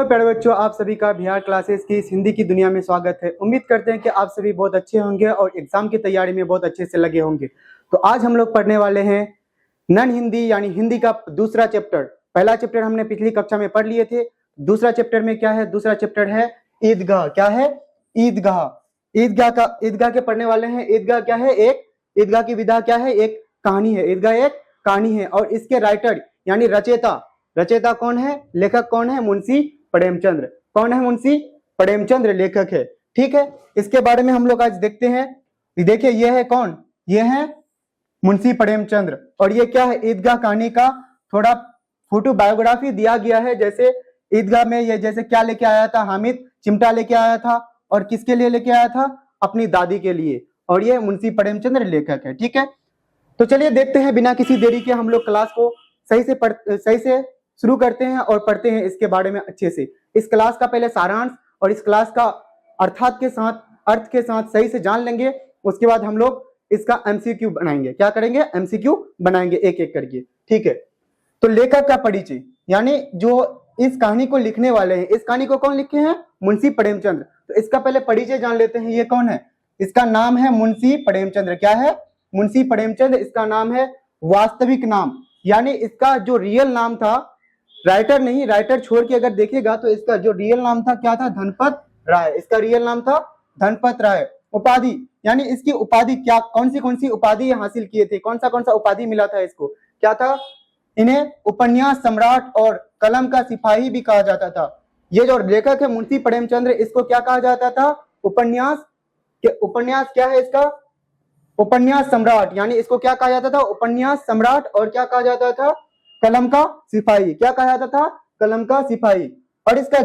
Hello प्यारे बच्चों, आप सभी का बिहार क्लासेस की इस हिंदी की दुनिया में स्वागत है। उम्मीद करते हैं कि आप सभी बहुत अच्छे होंगे और एग्जाम की तैयारी में बहुत अच्छे से लगे होंगे। तो आज हम लोग पढ़ने वाले हैं नन हिंदी यानी हिंदी का दूसरा चैप्टर। पहला चैप्टर हमने पिछली कक्षा में पढ़ लिए थे। दूसरा चैप्टर में क्या है? दूसरा चैप्टर है ईदगाह। क्या है? ईदगाह। ईदगाह के पढ़ने वाले हैं। ईदगाह क्या है? एक ईदगाह की विधा क्या है? एक कहानी है। ईदगाह एक कहानी है और इसके राइटर यानी रचयिता कौन है? लेखक कौन है? मुंशी प्रेमचंद्र। कौन है? मुंशी प्रेमचंद्र लेखक है। ठीक है, इसके बारे में हम लोग आज देखते हैं। देखिए, ये है कौन? ये है मुंशी प्रेमचंद्र। और ये क्या है? ईदगाह कहानी का थोड़ा फोटो बायोग्राफी दिया गया है। जैसे ईदगाह में ये जैसे क्या लेके आया था? हामिद चिमटा लेके आया था। और किसके लिए लेके आया था? अपनी दादी के लिए। और ये मुंशी प्रेमचंद्र लेखक है। ठीक है, तो चलिए देखते हैं बिना किसी देरी के हम लोग क्लास को सही से शुरू करते हैं और पढ़ते हैं इसके बारे में अच्छे से। इस क्लास का पहले सारांश और इस क्लास का अर्थ के साथ सही से जान लेंगे। उसके बाद हम लोग इसका एमसीक्यू बनाएंगे। क्या करेंगे? एमसीक्यू बनाएंगे एक एक करके। ठीक है, तो लेखक का परिचय यानी जो इस कहानी को लिखने वाले हैं, इस कहानी को कौन लिखे हैं? मुंशी प्रेमचंद्र। तो इसका पहले परिचय जान लेते हैं। ये कौन है? इसका नाम है मुंशी प्रेमचंद्र। क्या है? मुंशी प्रेमचंद्र इसका नाम है। वास्तविक नाम यानी इसका जो रियल नाम था, राइटर नहीं, राइटर छोड़ के अगर देखेगा तो इसका जो रियल नाम था क्या था? धनपत राय। इसका रियल नाम था धनपत राय। उपाधि यानी इसकी उपाधि क्या, कौन सी उपाधि हासिल किए थे? कौन सा उपाधि मिला था इसको? क्या था? इन्हें उपन्यास सम्राट और कलम का सिपाही भी कहा जाता था। ये जो लेखक है मुंशी प्रेमचंद्र, इसको क्या कहा जाता था? उपन्यास क्या है इसका? उपन्यास सम्राट। यानी इसको क्या कहा जाता था? उपन्यास सम्राट। और क्या कहा जाता था? कलम का सिपाही। क्या कहा जाता था? कलम का सिपाही। और इसका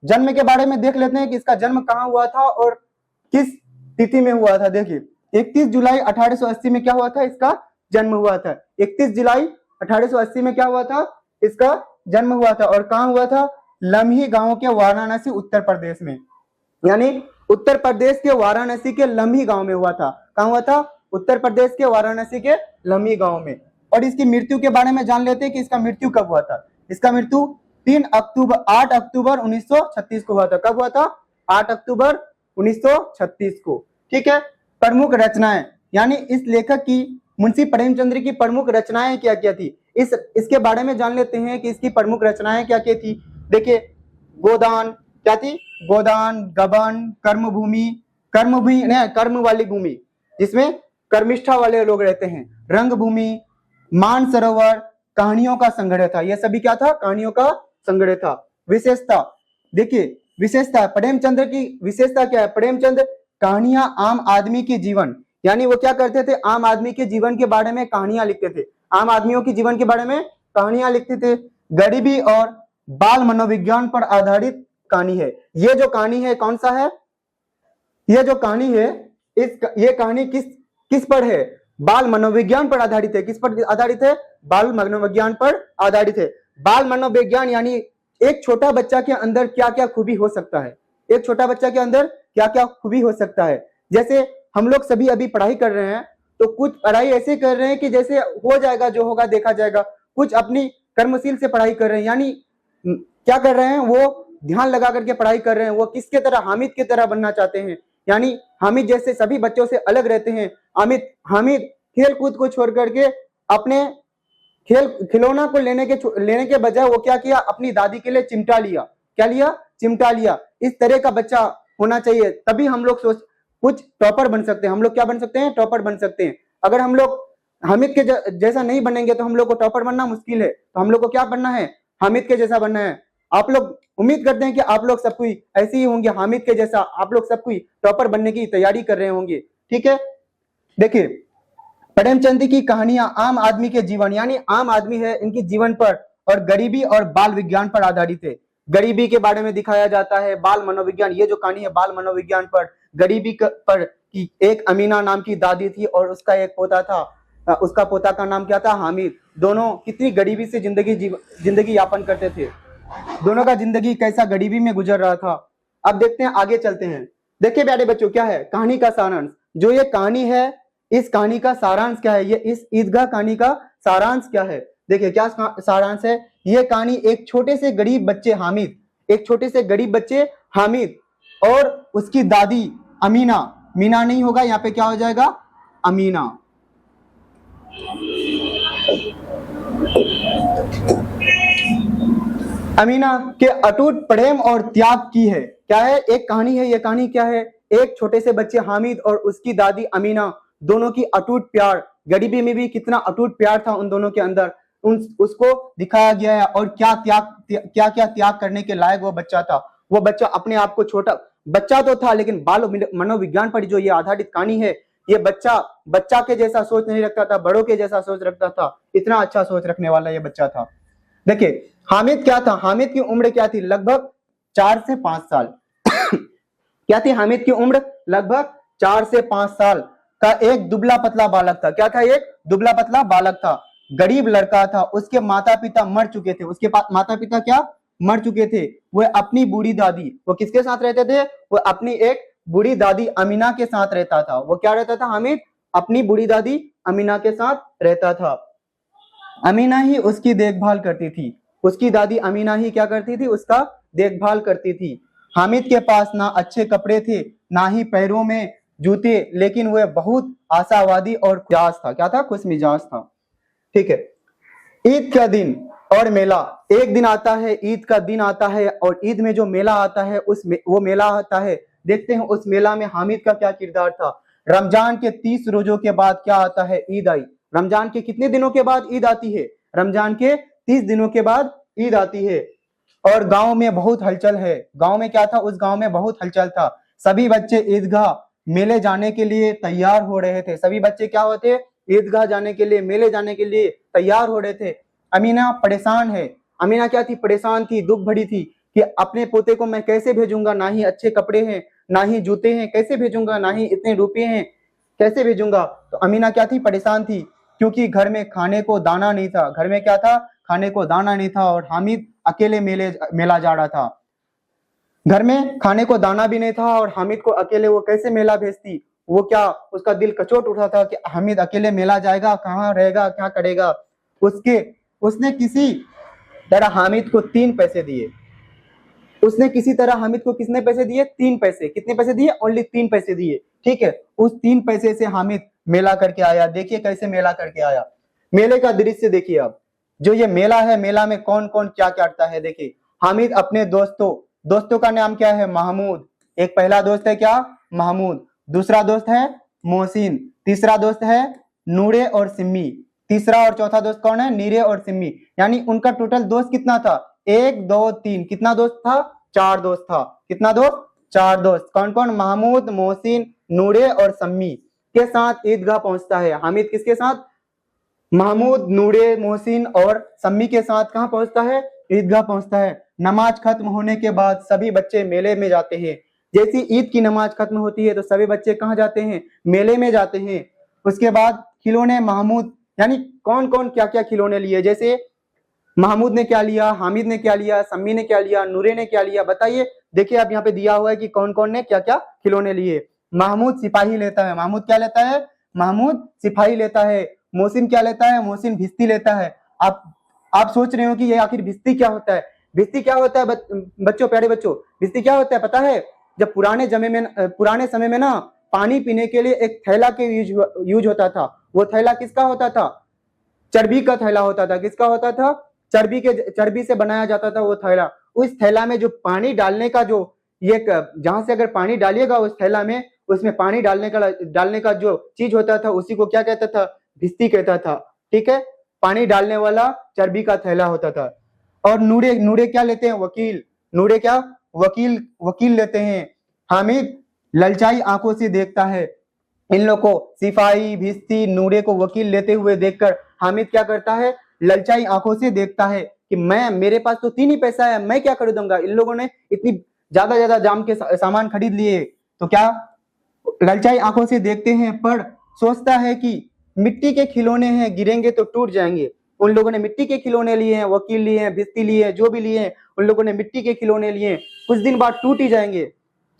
जन्म के बारे में देख लेते हैं कि इसका जन्म कहाँ हुआ था और किस तिथि में हुआ था। देखिए, 31 जुलाई 1880 में क्या हुआ था? इसका जन्म हुआ था। 31 जुलाई 1880 में क्या हुआ था? इसका जन्म हुआ था। और कहाँ हुआ था? लम्ही गांव के वाराणसी उत्तर प्रदेश में। यानी उत्तर प्रदेश के वाराणसी के लम्ही गांव में हुआ था। कहाँ हुआ था? उत्तर प्रदेश के वाराणसी के लम्ही गांव में। और इसकी मृत्यु के बारे में जान लेते हैं कि इसका मृत्यु कब हुआ था। इसका मृत्यु 8 अक्टूबर 1936 को हुआ था। कब हुआ था? 8 अक्टूबर 1936 को। ठीक है, प्रमुख रचनाएं यानी इस लेखक की, मुंशी प्रेमचंद्र की प्रमुख रचनाएं क्या क्या थी, इसके बारे में जान लेते हैं कि इसकी प्रमुख रचनाएं क्या क्या थी। देखिए, गोदान क्या थी? गोदान, गबन, कर्म वाली भूमि जिसमें कर्मिष्ठा वाले लोग रहते हैं, रंगभूमि, मानसरोवर, कहानियों का संग्रह था। यह सभी क्या था? कहानियों का संग्रह था। विशेषता, देखिए विशेषता, प्रेमचंद्र की विशेषता क्या है? प्रेमचंद्र कहानियां आम आदमी के जीवन, यानी वो क्या करते थे? आम आदमी के जीवन के बारे में कहानियां लिखते थे। आम आदमियों के जीवन के बारे में कहानियां लिखते थे। गरीबी और बाल मनोविज्ञान पर आधारित कहानी है। ये जो कहानी है कौन सा है? ये जो कहानी है, ये कहानी किस पर है? बाल मनोविज्ञान पर आधारित है। किस पर आधारित है? बाल मनोविज्ञान पर आधारित है। बाल मनोविज्ञान यानी एक छोटा बच्चा के अंदर क्या क्या खूबी हो सकता है। एक छोटा बच्चा के अंदर क्या क्या खूबी हो सकता है। जैसे हम लोग सभी अभी पढ़ाई कर रहे हैं तो कुछ पढ़ाई ऐसे कर रहे हैं कि जैसे हो जाएगा, जो होगा देखा जाएगा। कुछ अपनी कर्मशील से पढ़ाई कर रहे हैं, यानी क्या कर रहे हैं? वो ध्यान लगा करके पढ़ाई कर रहे हैं। वो किसके तरह? हामिद की तरह बनना चाहते हैं, यानी हामिद जैसे सभी बच्चों से अलग रहते हैं। हामिद खेल कूद को छोड़ करके अपने खिलौना को लेने के बजाय वो क्या किया? अपनी दादी के लिए चिमटा लिया। क्या लिया? चिमटा लिया। इस तरह का बच्चा होना चाहिए, तभी हम लोग कुछ टॉपर बन सकते हैं। हम लोग क्या बन सकते हैं? टॉपर बन सकते हैं। अगर हम लोग हामिद के जैसा नहीं बनेंगे तो हम लोग को टॉपर बनना मुश्किल है। तो हम लोग को क्या बनना है? हामिद के जैसा बनना है। आप लोग उम्मीद करते हैं कि आप लोग सब कोई ऐसे ही होंगे, हामिद के जैसा आप लोग सब कोई टॉपर बनने की तैयारी कर रहे होंगे। ठीक है, देखिए प्रेमचंद की कहानियां आम आदमी के जीवन, यानी आम आदमी है इनके जीवन पर, और गरीबी और बाल विज्ञान पर आधारित है। गरीबी के बारे में दिखाया जाता है। बाल मनोविज्ञान, ये जो कहानी है बाल मनोविज्ञान पर, गरीबी पर की एक अमीना नाम की दादी थी और उसका एक पोता था। उसका पोता का नाम क्या था? हामिद। दोनों कितनी गरीबी से जिंदगी यापन करते थे। दोनों का जिंदगी कैसा गरीबी में गुजर रहा था। अब देखते हैं, आगे चलते हैं। देखिए प्यारे बच्चों, क्या है कहानी का सारांश? जो ये कहानी है, इस कहानी का सारांश क्या है? ये इस ईदगाह कहानी का सारांश क्या है? देखिए क्या सारांश है। ये कहानी एक छोटे से गरीब बच्चे हामिद, एक छोटे से गरीब बच्चे हामिद और उसकी दादी अमीना, मीना नहीं होगा यहाँ पे, क्या हो जाएगा, अमीना। अमीना के अटूट प्रेम और त्याग की है, क्या है, एक कहानी है। ये कहानी क्या है, एक छोटे से बच्चे हामिद और उसकी दादी अमीना, दोनों की अटूट प्यार, गरीबी में भी कितना अटूट प्यार था उन दोनों के अंदर, उसको दिखाया गया है। और क्या त्याग करने के लायक वो बच्चा था। वो बच्चा अपने आप को, छोटा बच्चा तो था लेकिन बाल मनोविज्ञान पर जो ये आधारित कहानी है, ये बच्चा के जैसा सोच नहीं रखता था, बड़ों के जैसा सोच रखता था, इतना अच्छा सोच रखने वाला ये बच्चा था। देखिए हामिद क्या था, हामिद की उम्र क्या थी, लगभग 4 से 5 साल क्या थी हामिद की उम्र, लगभग 4 से 5 साल का एक दुबला पतला बालक था। क्या था, एक दुबला पतला बालक था, गरीब लड़का था। उसके माता पिता मर चुके थे, उसके माता पिता क्या मर चुके थे। वह अपनी बूढ़ी दादी, वो किसके साथ रहते थे, वो अपनी एक बूढ़ी दादी अमीना के साथ रहता था। वो क्या रहता था हामिद, अपनी बूढ़ी दादी अमीना के साथ रहता था। अमीना ही उसकी देखभाल करती थी, उसकी दादी अमीना ही क्या करती थी, उसका देखभाल करती थी। हामिद के पास ना अच्छे कपड़े थे, ना ही पैरों में जूते, लेकिन वह बहुत आशावादी और खुशमिजाज था। क्या था, खुशमिजाज था। ठीक है, ईद का दिन और मेला, एक दिन आता है, ईद का दिन आता है, और ईद में जो मेला आता है वो मेला आता है। देखते हैं उस मेला में हामिद का क्या किरदार था। रमजान के 30 रोजों के बाद क्या आता है, ईद आई। रमजान के कितने दिनों के बाद ईद आती है, रमजान के 30 दिनों के बाद ईद आती है। और गांव में बहुत हलचल है। गांव में क्या था, उस गांव में बहुत हलचल था। सभी बच्चे ईदगाह मेले जाने के लिए तैयार हो रहे थे। सभी बच्चे क्या होते, ईदगाह जाने के लिए, मेले जाने के लिए तैयार हो रहे थे। अमीना परेशान है। अमीना क्या थी, परेशान थी, दुख भरी थी कि अपने पोते को मैं कैसे भेजूंगा, ना ही अच्छे कपड़े हैं, ना ही जूते हैं, कैसे भेजूंगा, ना ही इतने रुपए हैं, कैसे भेजूंगा। तो अमीना क्या थी, परेशान थी, क्योंकि घर में खाने को दाना नहीं था। घर में क्या था, खाने को दाना नहीं था। और हामिद अकेले मेला जा रहा था। घर में खाने को दाना भी नहीं था और हामिद को अकेले वो कैसे मेला भेजती। वो क्या, उसका दिल कचोट उठा था कि हामिद अकेले मेला जाएगा, कहाँ रहेगा, क्या करेगा। उसने किसी तरह हामिद को 3 पैसे दिए। उसने किसी तरह हामिद को कितने पैसे दिए, 3 पैसे। कितने पैसे दिए, ओनली 3 पैसे दिए। ठीक है, उस 3 पैसे से हामिद मेला करके आया। देखिए कैसे मेला करके आया। मेले का दृश्य देखिए। अब जो ये मेला है, मेला में कौन कौन क्या करता है देखिए। हामिद अपने दोस्तों का नाम क्या है, महमूद। एक पहला दोस्त है क्या, महमूद। दूसरा दोस्त है मोहसिन। तीसरा दोस्त है नूरे और सिम्मी। तीसरा और चौथा दोस्त कौन है, नीरे और सिम्मी। यानी उनका टोटल दोस्त कितना था, 1 2 3, कितना दोस्त था, 4 दोस्त था। कितना दोस्त, 4 दोस्त। कौन कौन, महमूद, मोहसिन, नूरे और सम्मी के साथ ईदगाह पहुंचता है। हामिद किसके साथ, महमूद, नूरे, मोहसिन और सम्मी के साथ कहां पहुंचता है, ईदगाह पहुंचता है। नमाज खत्म होने के बाद सभी बच्चे मेले में जाते हैं। जैसी ईद की नमाज खत्म होती है तो सभी बच्चे कहां जाते हैं, मेले में जाते हैं। उसके बाद खिलौने, महमूद यानी कौन कौन क्या क्या खिलौने लिए, जैसे महमूद ने क्या लिया, हामिद ने क्या लिया, सम्मी ने क्या लिया, नूरे ने क्या लिया, बताइए। देखिए अब यहाँ पे दिया हुआ है कि कौन कौन ने क्या क्या खिलौने लिए। महमूद सिपाही लेता है। महमूद क्या लेता है, महमूद सिपाही लेता है। मोहसिन क्या लेता है, मोहसिन भिस्ती लेता है। आप सोच रहे हो कि ये आखिर भिस्ती क्या होता है। भिस्ती क्या होता है बच्चों, प्यारे बच्चों, भिस्ती क्या होता है पता है। जब पुराने समय में ना पानी पीने के लिए एक थैला के यूज होता था। वो थैला किसका होता था, चर्बी का थैला होता था। किसका होता था, चर्बी से बनाया जाता था वो थैला। उस थैला में जो पानी डालने का जो ये जहां से अगर पानी डालिएगा उस थैला में, उसमें पानी डालने का जो चीज होता था उसी को क्या कहता था, भिस्ती कहता था। ठीक है, पानी डालने वाला चर्बी का थैला होता था। और नूरे क्या लेते हैं, वकील। नूरे क्या, वकील लेते हैं। हामिद ललचाई आंखों से देखता है इन लोग को। सिपाही, भिस्ती, नूरे को वकील लेते हुए देखकर हामिद क्या करता है, ललचाई आंखों से देखता है कि मेरे पास तो 3 ही पैसा है, मैं क्या खरीदूंगा। इन लोगों ने इतनी ज्यादा जाम के सामान खरीद लिए, तो क्या ललचाई आंखों से देखते हैं। पर सोचता है कि मिट्टी के खिलौने हैं, गिरेंगे तो टूट जाएंगे। उन लोगों ने मिट्टी के खिलौने लिए हैं, वकील लिए हैं, भिस्ती लिए हैं, जो भी लिए हैं, उन लोगों ने मिट्टी के खिलौने लिए हैं। कुछ दिन बाद टूट ही जाएंगे।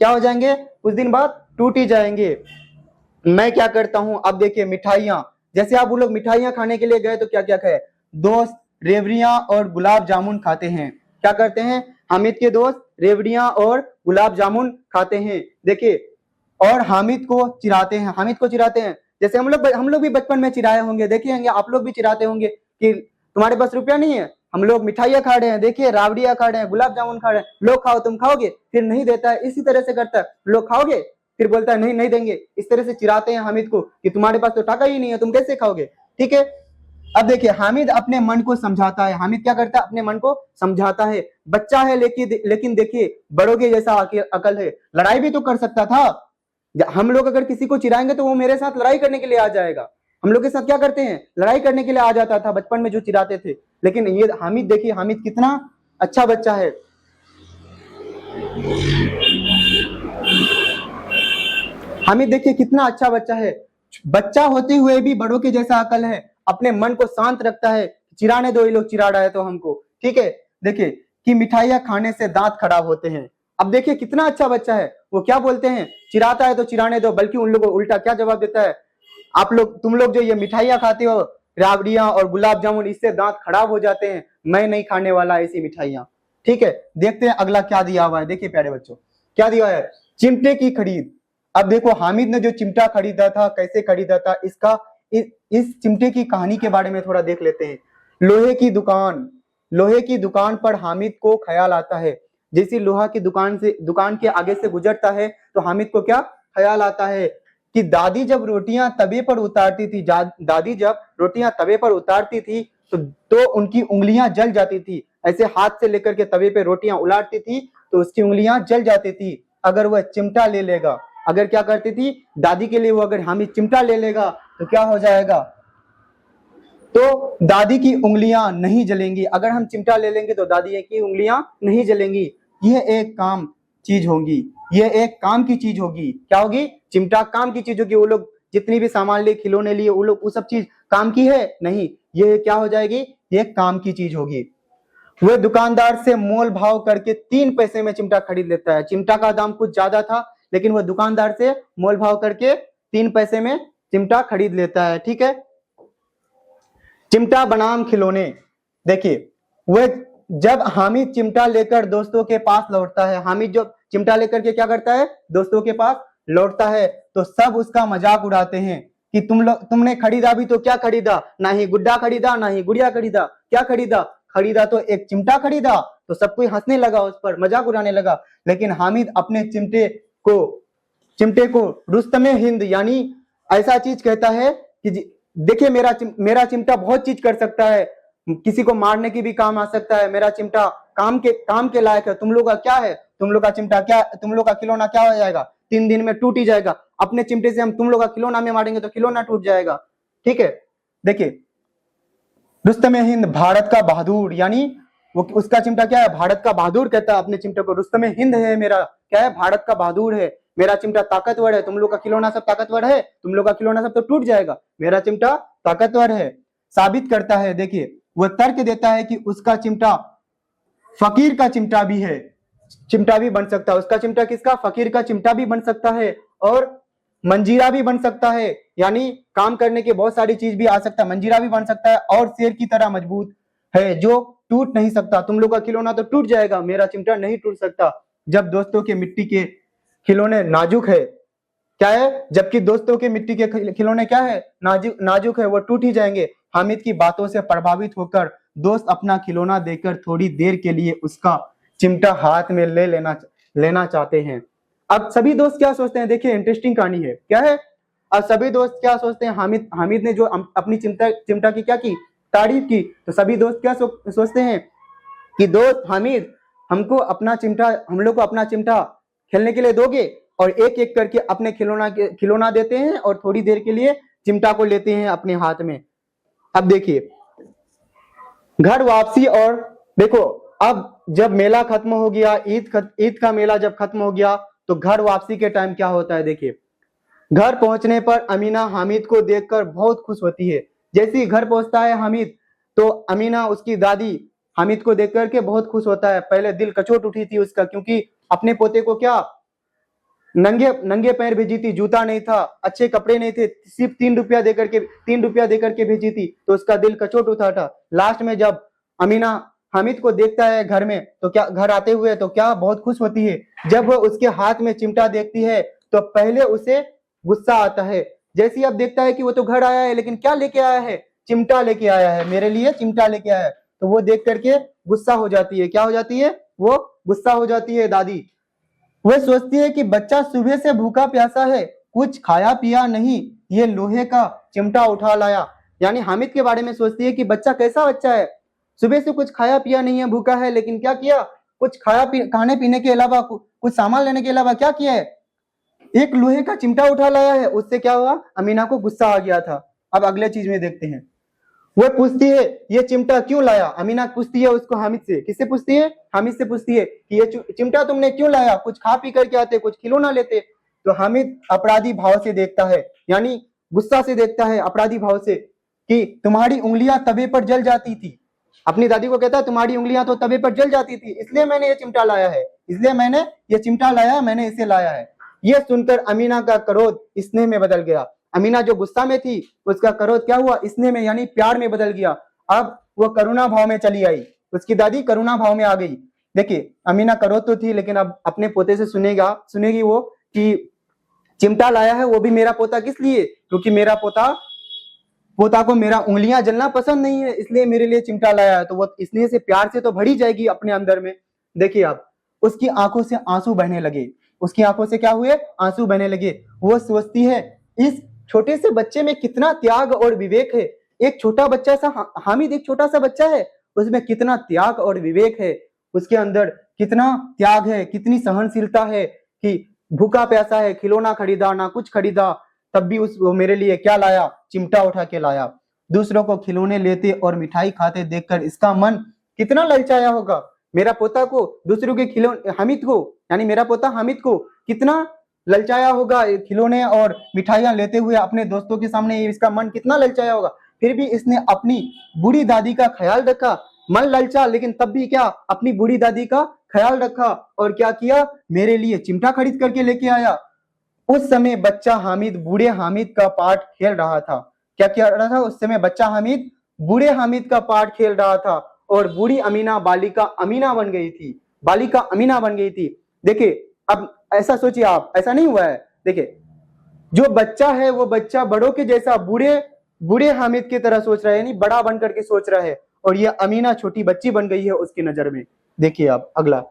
क्या हो जाएंगे, कुछ दिन बाद टूट ही जाएंगे। मैं क्या करता हूं, अब देखिए मिठाइयां। जैसे आप वो लोग मिठाइयां खाने के लिए गए तो क्या क्या खाए, दोस्त रेवड़ियां और गुलाब जामुन खाते हैं। क्या करते हैं, हामिद के दोस्त रेवड़ियां और गुलाब जामुन खाते हैं। देखिए, और हामिद को चिढ़ाते हैं, हामिद को चिढ़ाते हैं। जैसे हम लोग भी बचपन में चिढ़ाए होंगे, देखे होंगे, आप लोग भी चिढ़ाते होंगे कि तुम्हारे पास रुपया नहीं है, हम लोग मिठाइयाँ खा रहे हैं, देखिए रावड़ियाँ खा रहे हैं, गुलाब जामुन खा रहे हैं, लोग खाओ, तुम खाओगे, फिर नहीं देता है, इसी तरह से करता है, लोग खाओगे, फिर बोलता है नहीं नहीं देंगे। इस तरह से चिढ़ाते हैं हामिद को कि तुम्हारे पास तो टाका ही नहीं है, तुम कैसे खाओगे। ठीक है, अब देखिए हामिद अपने मन को समझाता है। हामिद क्या करता है, अपने मन को समझाता है। बच्चा है लेकिन देखिए बड़ों के जैसा अकल है, लड़ाई भी तो कर सकता था। हम लोग अगर किसी को चिढ़ाएंगे तो वो मेरे साथ लड़ाई करने के लिए आ जाएगा। हम लोग के साथ क्या करते हैं, लड़ाई करने के लिए आ जाता था बचपन में जो चिढ़ाते थे। लेकिन ये हामिद, देखिए हामिद कितना अच्छा बच्चा है। हामिद देखिए कितना अच्छा बच्चा है, बच्चा होते हुए भी बड़ों के जैसा अकल है, अपने मन को शांत रखता है। चिढ़ाने दो, ये लोग चिढ़ा रहा है तो हमको, ठीक है। देखिए कि मिठाइयाँ खाने से दांत खराब होते हैं। अब देखिए कितना अच्छा बच्चा है, वो क्या बोलते हैं, चिढ़ाता है तो चिढ़ाने दो, बल्कि उन लोगों को उल्टा क्या जवाब देता है, तुम लोग जो ये मिठाइयाँ खाते हो, राबड़ियाँ और गुलाब जामुन, इससे दांत खराब हो जाते हैं, मैं नहीं खाने वाला ऐसी मिठाइयाँ। ठीक है, देखते हैं अगला क्या दिया हुआ है। देखिए प्यारे बच्चों, क्या दिया है, चिमटे की खरीद। अब देखो हामिद ने जो चिमटा खरीदा था, कैसे खरीदा था, इस चिमटे की कहानी के बारे में थोड़ा देख लेते हैं। लोहे की दुकान पर हामिद को ख्याल आता है। जैसे लोहा की दुकान के आगे से गुजरता है तो हामिद को क्या ख्याल आता है कि दादी जब रोटियां तवे पर उतारती थी तो उनकी उंगलियां जल जाती थी। ऐसे हाथ से लेकर के तवे पे रोटियां उलाटती थी तो उसकी उंगलियां जल जाती थी। अगर वह चिमटा ले लेगा, अगर क्या करती थी दादी के लिए, वो अगर हामिद चिमटा ले लेगा तो क्या हो जाएगा, तो दादी की उंगलियां नहीं जलेंगी। अगर हम चिमटा ले लेंगे तो दादी की उंगलियां नहीं जलेंगी। यह एक काम की चीज होगी। क्या होगी, चिमटा काम की चीज होगी। वो लोग जितनी भी सामान लिए, खिलौने लिए, वो सब चीज काम की है नहीं, ये क्या हो जाएगी, ये काम की चीज होगी। वह दुकानदार से मोल भाव करके 3 पैसे में चिमटा खरीद लेता है। चिमटा का दाम कुछ ज्यादा था, लेकिन वह दुकानदार से मोल भाव करके 3 पैसे में चिमटा खरीद लेता है। ठीक है, चिमटा बनाम खिलौने। देखिए वह जब हामिद चिमटा लेकर दोस्तों के पास लौटता है, हामिद जब चिमटा लेकर के क्या करता है, दोस्तों के पास लौटता है, तो सब उसका मजाक उड़ाते हैं कि तुमने खरीदा भी तो क्या खरीदा, ना ही गुड्डा खरीदा, ना ही गुड़िया खरीदा, क्या खरीदा तो एक चिमटा खरीदा। तो सब कोई हंसने लगा, उस पर मजाक उड़ाने लगा। लेकिन हामिद अपने चिमटे को रुस्तमे हिंद यानी ऐसा चीज कहता है कि देखिए मेरा चिमटा बहुत चीज कर सकता है, किसी को मारने की भी काम आ सकता है, मेरा चिमटा काम के लायक है। तुम लोग का क्या है, तुम लोग का खिलौना क्या हो जाएगा, 3 दिन में टूट ही जाएगा। अपने चिमटे से हम तुम लोग का खिलौना में मारेंगे तो खिलौना टूट जाएगा। ठीक है, देखिए रुस्तमे हिंद भारत का बहादुर, यानी वो उसका चिमटा क्या है, भारत का बहादुर कहता है अपने चिमटे को। रुस्तमे हिंद है मेरा, क्या है, भारत का बहादुर है। मेरा चिमटा ताकतवर है, तुम लोग का खिलौना सब ताकतवर है, तुम लोग का खिलौना सब तो टूट जाएगा, मेरा चिमटा ताकतवर है। साबित करता है, देखिए वह तर्क देता है कि उसका चिमटा फकीर का चिमटा भी है, चिमटा भी बन सकता है। उसका चिमटा किसका, फकीर का चिमटा भी बन सकता है, और मंजीरा भी बन सकता है, यानी काम करने के बहुत सारी चीज भी आ सकता है, मंजीरा भी बन सकता है, और शेर की तरह मजबूत है जो टूट नहीं सकता। तुम लोग का खिलौना तो टूट जाएगा, मेरा चिमटा नहीं टूट सकता। जब दोस्तों के मिट्टी के खिलौने नाजुक है, क्या है, जबकि दोस्तों के मिट्टी के खिलौने क्या है, नाजुक है, वो टूट ही जाएंगे। हामिद की बातों से प्रभावित होकर दोस्त अपना खिलौना देकर थोड़ी देर के लिए उसका चिमटा हाथ में लेना चाहते हैं। अब सभी दोस्त क्या सोचते हैं, देखिए इंटरेस्टिंग कहानी है, क्या है, अब सभी दोस्त क्या सोचते हैं, हामिद ने जो अपनी चिमटा की क्या की, तारीफ की, तो सभी दोस्त क्या सोचते हैं कि दोस्त हामिद हम लोग को अपना चिमटा खेलने के लिए दोगे, और एक एक करके अपने खिलौना देते हैं और थोड़ी देर के लिए चिमटा को लेते हैं अपने हाथ में। अब देखिए घर वापसी, और देखो अब जब मेला खत्म हो गया, ईद का मेला जब खत्म हो गया, तो घर वापसी के टाइम क्या होता है, देखिए घर पहुंचने पर अमीना हामिद को देखकर बहुत खुश होती है। जैसे ही घर पहुंचता है हामिद, तो अमीना उसकी दादी हामिद को देख करके बहुत खुश होता है। पहले दिल कचोट उठी थी उसका, क्योंकि अपने पोते को क्या नंगे पैर भेजी थी, जूता नहीं था, अच्छे कपड़े नहीं थे, सिर्फ 3 रुपया देकर के भेजी थी, तो उसका दिल कचोट उठा था। लास्ट में जब अमीना हामिद को देखता है घर में, तो क्या घर आते हुए तो क्या बहुत खुश होती है। जब वो उसके हाथ में चिमटा देखती है तो पहले उसे गुस्सा आता है। जैसे ही अब देखता है कि वो तो घर आया है, लेकिन क्या लेके आया है, चिमटा लेके आया है, मेरे लिए चिमटा लेके आया है। तो वो देख करके गुस्सा हो जाती है। क्या हो जाती है, वो गुस्सा हो जाती है दादी। वह सोचती है कि बच्चा सुबह से भूखा प्यासा है, कुछ खाया पिया नहीं, ये लोहे का चिमटा उठा लाया। यानी हामिद के बारे में सोचती है कि बच्चा कैसा बच्चा है, सुबह से कुछ खाया पिया नहीं है, भूखा है, लेकिन क्या किया, कुछ खाने पीने के अलावा कुछ सामान लेने के अलावा क्या किया है, एक लोहे का चिमटा उठा लाया है। उससे क्या हुआ, अमीना को गुस्सा आ गया था। अब अगले चीज में देखते हैं। वह पूछती है ये चिमटा क्यों लाया। अमीना पूछती है उसको हामिद से। किससे पूछती है, हामिद से पूछती है कि ये चिमटा तुमने क्यों लाया, कुछ खा पी करके आते, कुछ खिलौना लेते। तो हामिद अपराधी भाव से देखता है, यानी गुस्सा से देखता है, अपराधी भाव से, कि तुम्हारी उंगलियां तवे पर जल जाती थी। अपनी दादी को कहता है तुम्हारी उंगलियां तो तवे पर जल जाती थी, इसलिए मैंने ये चिमटा लाया है, इसलिए मैंने ये चिमटा लाया, मैंने इसे लाया है। यह सुनकर अमीना का क्रोध स्नेह में बदल गया। अमीना जो गुस्सा में थी, उसका क्रोध क्या हुआ, स्नेह में यानी प्यार में बदल गया। अब वो करुणा भाव में चली आई, उसकी दादी करुणा भाव में आ गई। देखिए अमीना क्रोध तो थी, लेकिन अब अपने पोते से सुनेगी वो कि चिमटा लाया है, वो भी मेरा पोता किस लिए, क्योंकि मेरा पोता को मेरा उंगलियां जलना पसंद नहीं है, इसलिए मेरे लिए चिमटा लाया है। तो वो इसलिए से प्यार से तो भरी जाएगी अपने अंदर में। देखिए आप, उसकी आंखों से आंसू बहने लगे, उसकी आंखों से क्या हुए, आंसू बहने लगे। वो सोचती है इस छोटे से बच्चे में कितना त्याग और विवेक है। एक छोटा बच्चा सा हामिद, एक छोटा सा बच्चा है, उसमें कितना त्याग और विवेक है, उसके अंदर कितना त्याग है, कितनी सहनशीलता है कि भूखा प्यासा है, खिलौना खरीदा ना कुछ खरीदा, तब भी वो मेरे लिए क्या लाया, चिमटा उठा के लाया। दूसरों को खिलौने लेते और मिठाई खाते देखकर इसका मन कितना ललचाया होगा। मेरा पोता को दूसरों के खिलौने, हामिद को यानी मेरा पोता हामिद को कितना ललचाया होगा, खिलौने और मिठाइयां लेते हुए अपने दोस्तों के सामने, इसका मन कितना ललचाया होगा। फिर भी इसने अपनी बूढ़ी दादी का ख्याल रखा। मन ललचा, लेकिन तब भी क्या, अपनी बूढ़ी दादी का ख्याल रखा और क्या किया, मेरे लिए चिमटा खरीद करके लेके आया। उस समय बच्चा हामिद बूढ़े हामिद का पार्ट खेल रहा था। क्या किया रहा था उस समय, बच्चा हामिद बूढ़े हामिद का पार्ट खेल रहा था और बूढ़ी अमीना बालिका अमीना बन गई थी, बालिका अमीना बन गई थी। देखिए अब ऐसा सोचिए आप, ऐसा नहीं हुआ है। देखिए जो बच्चा है वो बच्चा बड़ों के जैसा बूढ़े हामिद की तरह सोच रहा है, यानी बड़ा बन करके सोच रहा है, और ये अमीना छोटी बच्ची बन गई है उसकी नजर में। देखिए आप अगला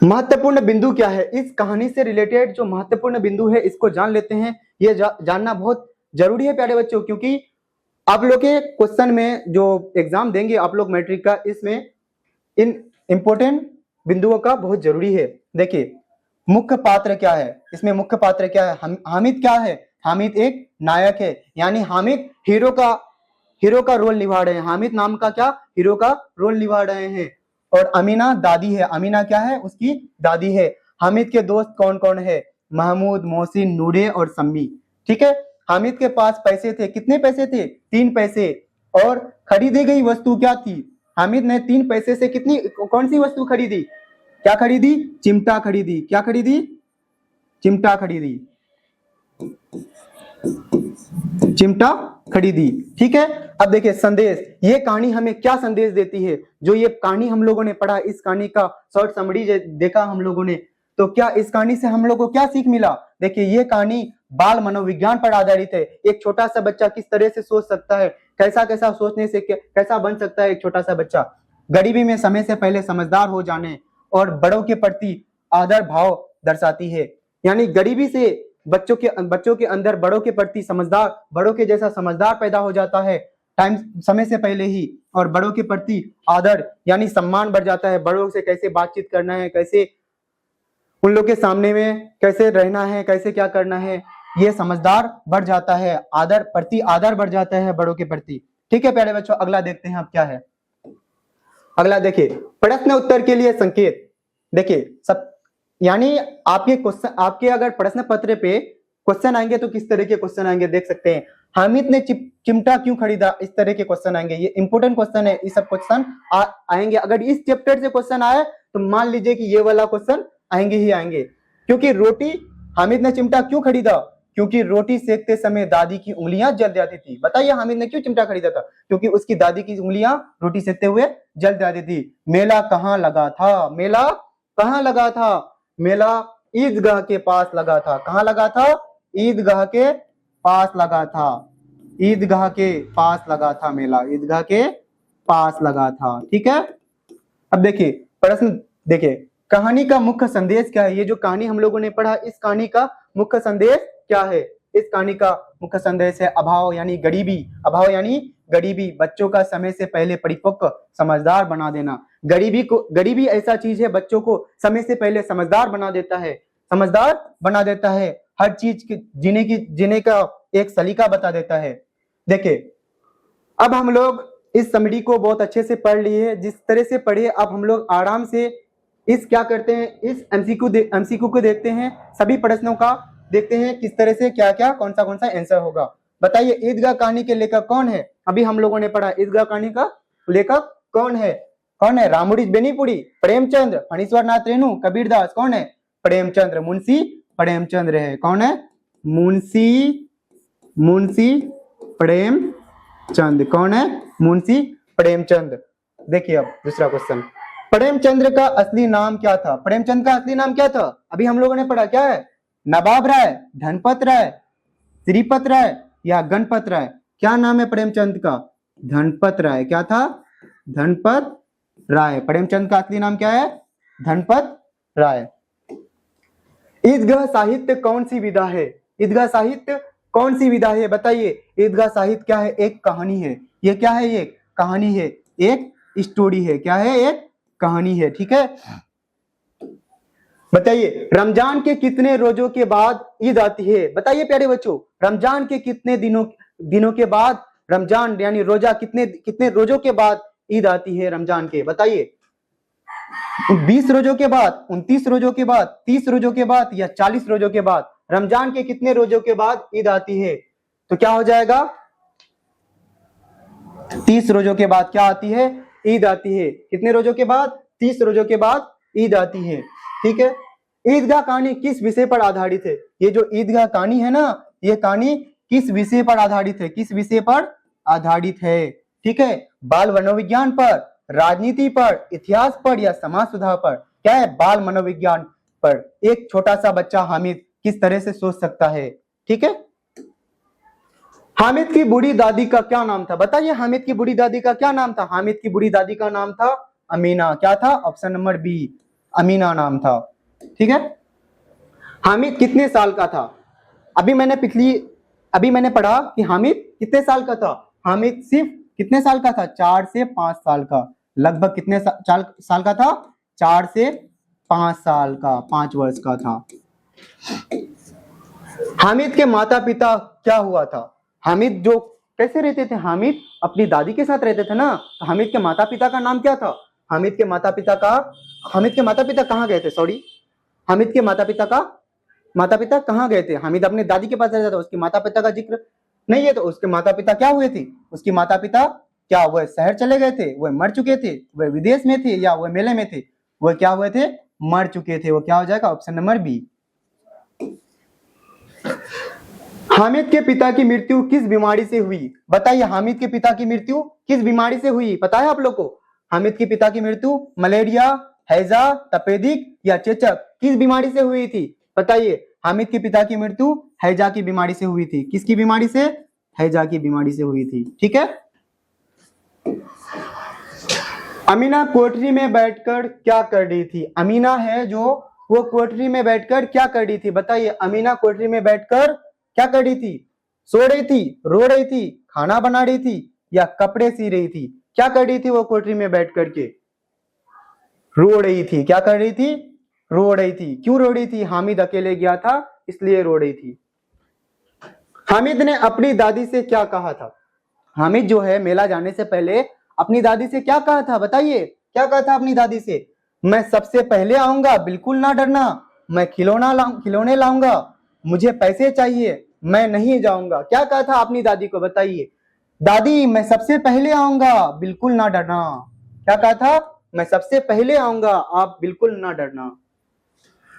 महत्वपूर्ण बिंदु क्या है, इस कहानी से रिलेटेड जो महत्वपूर्ण बिंदु है इसको जान लेते हैं। ये जानना बहुत जरूरी है प्यारे बच्चों, क्योंकि आप लोग के क्वेश्चन में जो एग्जाम देंगे आप लोग मैट्रिक का, इसमें इन इंपोर्टेंट बिंदुओं का बहुत जरूरी है। देखिए मुख्य पात्र क्या है, इसमें मुख्य पात्र क्या है, हामिद क्या है, हामिद एक नायक है, यानी हामिद हीरो का रोल निभा रहे हैं। हामिद नाम का क्या, हीरो का रोल निभा रहे हैं। और अमीना दादी है, अमीना क्या है, उसकी दादी है। हामिद के दोस्त कौन कौन है, महमूद, मोहसिन, नूरे और सम्मी। ठीक है, हामिद के पास पैसे थे, कितने पैसे थे, 3 पैसे। और खरीदी गई वस्तु क्या थी, हामिद ने 3 पैसे से कौन सी वस्तु खरीदी, क्या खरीदी, चिमटा खरीदी। क्या खरीदी, चिमटा खरीदी, चिमटा खरीदी। ठीक है, अब देखिए संदेश, ये कहानी हमें क्या संदेश देती है। जो ये कहानी हम लोगों ने पढ़ा, इस कहानी का शॉर्ट समरी देखा हम लोगों ने, तो क्या इस कहानी से हम लोगों को क्या सीख मिला। देखिए ये कहानी बाल मनोविज्ञान पर आधारित है। एक छोटा सा बच्चा किस तरह से सोच सकता है, कैसा कैसा सोचने से कैसा बन सकता है एक छोटा सा बच्चा। गरीबी में समय से पहले समझदार हो जाने और बड़ों के प्रति आदर भाव दर्शाती है। यानी गरीबी से बच्चों के अंदर बड़ों के प्रति समझदार, बड़ों के जैसा समझदार पैदा हो जाता है समय से पहले ही, और बड़ों के प्रति आदर यानी सम्मान बढ़ जाता है। बड़ों से कैसे बातचीत करना है, कैसे उन लोग के सामने में कैसे रहना है, कैसे क्या करना है, ये समझदार बढ़ जाता है, आदर बढ़ जाता है बड़ों के प्रति। ठीक है प्यारे बच्चों, अगला देखते हैं अब क्या है। अगला देखिए प्रश्न उत्तर के लिए संकेत। देखिए सब यानी आपके अगर प्रश्न पत्र पे क्वेश्चन आएंगे तो किस तरह के क्वेश्चन आएंगे देख सकते हैं। हामिद ने चिमटा क्यों खरीदा, इस तरह के क्वेश्चन आएंगे। ये इंपोर्टेंट क्वेश्चन है, ये सब क्वेश्चन आएंगे। अगर इस चैप्टर से क्वेश्चन आए तो मान लीजिए कि ये वाला क्वेश्चन आएंगे ही आएंगे, क्योंकि हामिद ने चिमटा क्यों खरीदा, क्योंकि रोटी सेकते समय दादी की उंगलियां जल जाती थी। बताइए हामिद ने क्यों चिमटा खरीदा था? क्योंकि उसकी दादी की उंगलियां रोटी सेकते हुए जल जाती थी। मेला कहाँ लगा था? मेला कहाँ लगा था? मेला ईदगाह के पास लगा था। कहाँ लगा था? ईदगाह के पास लगा था। ईदगाह के पास लगा था मेला, ईदगाह के पास लगा था। ठीक है, अब देखिए प्रश्न देखिए, कहानी का मुख्य संदेश क्या है? ये जो कहानी हम लोगों ने पढ़ा, इस कहानी का मुख्य संदेश क्या है? इस कहानी का मुख्य संदेश है अभाव यानी गरीबी। अभाव यानी गरीबी, बच्चों का समय से पहले परिपक्व समझदार बना देना। गरीबी ऐसा चीज है बच्चों को समय से पहले समझदार बना देता है, समझदार बना देता है, हर चीज की जीने का एक सलीका बता देता है। देखिए अब हम लोग इस समरी को बहुत अच्छे से पढ़ लिए, जिस तरह से पढ़े अब हम लोग आराम से इस क्या करते हैं, इस एमसीक्यू को देखते हैं, सभी प्रश्नों का देखते हैं किस तरह से क्या क्या कौन सा आंसर होगा। बताइए ईदगाह कहानी के लेखक कौन है? अभी हम लोगों ने पढ़ा ईदगाह कहानी का लेखक कौन है? कौन है? रामुडीज बेनीपुरी, प्रेमचंद, फणीश्वर नाथ रेणु, कबीरदास। कौन है? प्रेमचंद्र, मुंशी प्रेमचंद्र है। कौन है? मुंशी प्रेमचंद। कौन है? मुंशी प्रेमचंद। देखिए अब दूसरा क्वेश्चन, प्रेमचंद्र का असली नाम क्या था? प्रेमचंद का असली नाम क्या था? अभी हम लोगों ने पढ़ा क्या है? नवाब राय, धनपत राय, श्रीपत राय या गणपत राय। क्या नाम है प्रेमचंद का? धनपत राय। क्या था? धनपत राय। प्रेमचंद का असली नाम क्या है? धनपत राय। ईदगाह साहित्य कौन सी विधा है? ईदगाह साहित्य कौन सी विधा है? बताइए ईदगाह साहित्य क्या है? एक कहानी है। ये क्या है? एक कहानी है, एक स्टोरी है। क्या है? एक कहानी है। ठीक है, बताइए रमजान के कितने रोजों के बाद ईद आती है? बताइए प्यारे बच्चों, रमजान के कितने दिनों के बाद, रमजान यानी रोजा कितने रोजों के बाद ईद आती है रमजान के? बताइए 20 रोजों के बाद, 29 रोजों के बाद, 30 रोजों के बाद या 40 रोजों के बाद? रमजान के कितने रोजों के बाद ईद आती है? तो क्या हो जाएगा? 30 रोजों के बाद क्या आती है? ईद आती है। कितने रोजों के बाद? 30 रोजों के बाद ईद आती है। ठीक है, ईदगाह कहानी किस विषय पर आधारित है? ये जो ईदगाह कहानी है ना, ये कहानी किस विषय पर आधारित है? किस विषय पर आधारित है? ठीक है, बाल मनोविज्ञान पर, राजनीति पर, इतिहास पर या समाज सुधार पर? क्या है? बाल मनोविज्ञान पर। एक छोटा सा बच्चा हामिद किस तरह से सोच सकता है? ठीक है, हामिद की बूढ़ी दादी का क्या नाम था? बताइए हामिद की बूढ़ी दादी का क्या नाम था? हामिद की बूढ़ी दादी का नाम था अमीना। क्या था? ऑप्शन नंबर बी, अमीना नाम था। ठीक है, हामिद कितने साल का था? अभी मैंने पढ़ा कि हामिद कितने साल का था? हामिद सिर्फ कितने साल का था? 4 से 5 साल का। लगभग कितने साल का था? 4 से 5 साल का, 5 वर्ष का था। हामिद के माता पिता क्या हुआ था? हामिद जो कैसे रहते थे? हामिद अपनी दादी के साथ रहते थे ना, तो हामिद के माता पिता का नाम क्या था? हामिद के माता पिता कहाँ गए थे? सॉरी, हामिद के माता पिता कहाँ गए थे? हामिद अपने दादी के पास रहता था, उसके माता पिता का जिक्र नहीं है, तो उसके माता पिता क्या हुए थे? उसके माता पिता क्या वह शहर चले गए थे? वह मर चुके थे? वह विदेश में थे या वह मेले में थे? वह क्या हुए थे? मर चुके थे। वो क्या हो जाएगा? Option number B. हामिद के पिता की मृत्यु किस बीमारी से हुई? बताइए हामिद के पिता की मृत्यु किस बीमारी से हुई? पता है आप लोग को? हामिद के पिता की मृत्यु मलेरिया, हैजा, तपेदिक या चेचक किस बीमारी से हुई थी? बताइए हामिद के पिता की मृत्यु हैजा की बीमारी से हुई थी। किसकी बीमारी से? हैजा की बीमारी से हुई थी। ठीक है, अमीना कोठरी में बैठकर क्या कर रही थी? अमीना है जो, वो कोठरी में बैठकर क्या कर रही थी? बताइए अमीना कोठरी में बैठकर क्या कर रही थी? सो रही थी, रो रही थी, खाना बना रही थी या कपड़े सी रही थी? क्या कर रही थी वो कोठरी में बैठ करके? रो रही थी। क्या कर रही थी? रो रही थी। क्यों रो रही थी? हामिद अकेले गया था इसलिए रो रही थी। हामिद ने अपनी दादी से क्या कहा था? हामिद जो है मेला जाने से पहले अपनी दादी से क्या कहा था? बताइए क्या कहा था अपनी दादी से? मैं सबसे पहले आऊंगा, बिल्कुल ना डरना। मैं खिलौने लाऊंगा, मुझे पैसे चाहिए, मैं नहीं जाऊंगा। क्या कहा था अपनी दादी को? बताइए दादी मैं सबसे पहले आऊंगा, बिल्कुल ना डरना। क्या कहा था? मैं सबसे पहले आऊंगा, आप बिल्कुल ना डरना।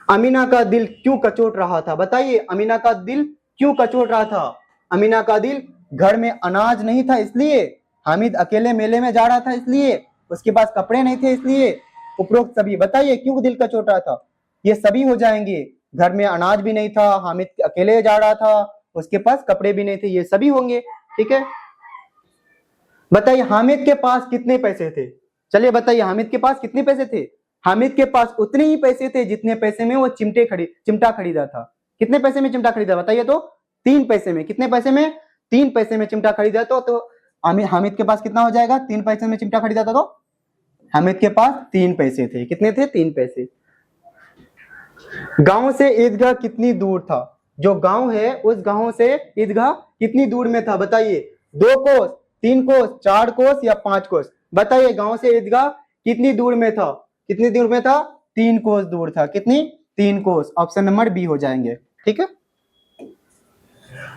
अमीना का दिल क्यों कचोट रहा था? बताइए अमीना का दिल क्यों कचोट रहा था? अमीना का दिल घर में अनाज नहीं था इसलिए, हामिद अकेले मेले में जा रहा था इसलिए, उसके पास कपड़े नहीं थे इसलिए, उपरोक्त सभी। बताइए क्यों दिल कचोट रहा था? ये सभी हो जाएंगे। घर में अनाज भी नहीं था, हामिद अकेले जा रहा था, उसके पास कपड़े भी नहीं थे, ये सभी होंगे। ठीक है, बताइए हामिद के पास कितने पैसे थे? चलिए बताइए हामिद के पास कितने पैसे थे? हामिद के पास उतने ही पैसे थे जितने पैसे में वो चिमटा खरीदा था। कितने पैसे में चिमटा खरीदा बताइए तो? 3 पैसे में। कितने पैसे में? 3 पैसे में चिमटा खरीदा तो हामिद के पास कितना हो जाएगा? 3 पैसे में चिमटा खरीदा था तो हामिद के पास 3 पैसे थे। कितने थे? 3 पैसे। गांव से ईदगाह कितनी दूर था? जो गांव है उस गांव से ईदगाह कितनी दूर में था? बताइए, 2 कोस, 3 कोस, 4 कोस या 5 कोस? बताइए गांव से ईदगाह कितनी दूर में था? कितनी दूर में था? 3 कोस दूर था। कितनी? 3 कोस। ऑप्शन नंबर बी हो जाएंगे। ठीक है,